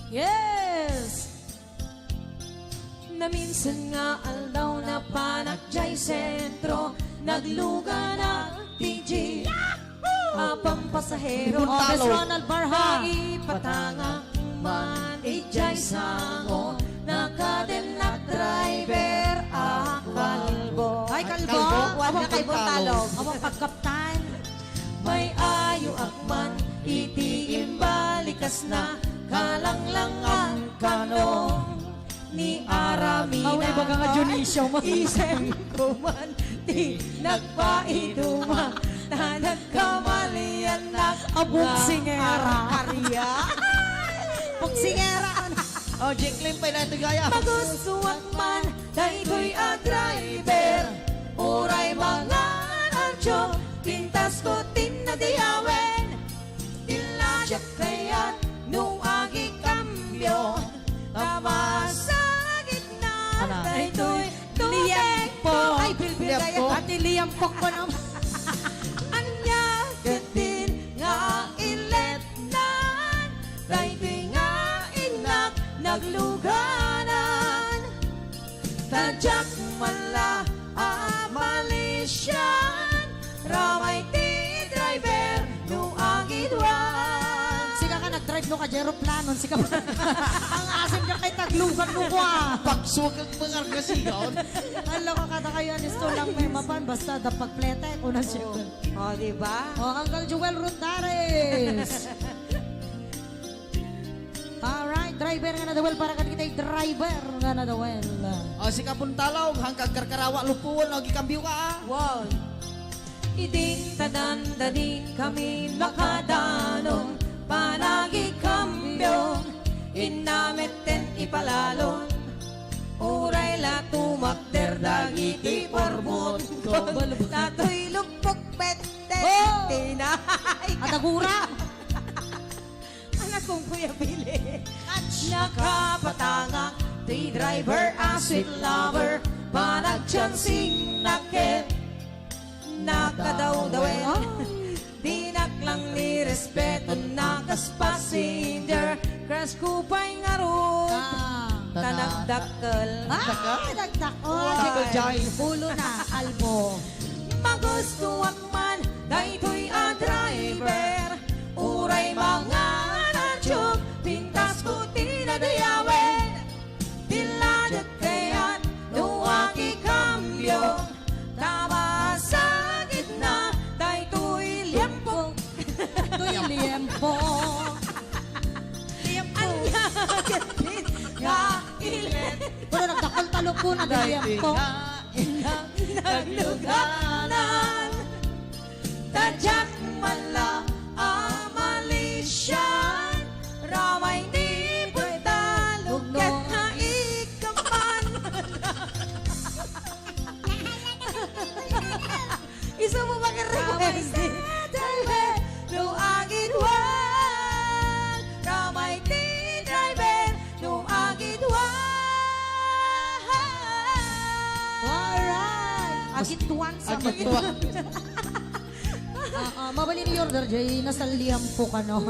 Yes! Na minsan nga aldaw na panakjay sentro, nagluga na TG. Apang pasahero, Bes Ronald Barha. Ipatanga man ijay sango, nakaden driver kalbo. Ay, kalbo. Huwag na kay Buntalog. Awang pagkaptan. May ayo akman, itiim balikas na, kalanglangan kanong ni Aramina. Away baga nga Dionisio mo. Isem ko man, di nagpaiduma, na nagkamalian na Buksingera. Karya. Buksingera. Oh, Jacqueline pa na ito gaya. Magustuhan man, dahil ko'y a driver, uray mga radyo, pintas ko tinadiyawen, tiladyak kaya't nung agi kambyo, tama sa gitna, Ano? dahil ko'y Liam po. Ay, bilbil Liam kaya. po. Ate Liam po ko naman. Anya gatin nga iletnan, dahil ko'y nga inak nagluganan, tadyak mala amalisyan, ramay ti driver no agidwan. Sika ka nag-drive no ka Jeroplanon. Sika pa. Ang asim niya kay taglugan no ko ah. Pagswag ang mga argasiyon. Alam ka kada kayo nisto lang may mapan. Basta dapat plete. Una siya. O, diba? Oh, Uncle Joel Rondares. Alright, driver nga na dawel para kanina driver nga na dawel. Oh, si Kapuntalong, hanggang karkarawa lupuan, o gikambyo ka ah. Wow. Iding tadandadi kami nakadanong, panagi kambyo, inameten ipalalon, uray la tumakder dagiti porbon ko, tatoy lupok pette, Oh! tinay. Atagura. Anak kong Kuya Billy. Nakapatanga, di driver, sweet lover, panagchansing nakit, nakadaw-dawen. Di naklang ni respeto, nakas passenger, crash kupay nga ron, tanagdakkel. Ah, nagdak. Uncle Jai. Ulo na, albo. Magustuhan man, dahil ko'y a driver, uray mga radyo, pintas ko tinadayawen, tiladat kaya't nuwaki kambyo, tama sa gitna, dahil ko'y liempo. Ito'y liempo. Anya gatin nga ilet, Pero nagdakol talo po na liempo. nagluganan, tadyak mala amalisyan, ramay di pagtalog ket na ikaman. Isa mo makarequest no agidwan, ramay di driver no agidwan. Alright. Agituan sa Agituan. Mabali ni order, Jay. Nasa liempo ka no.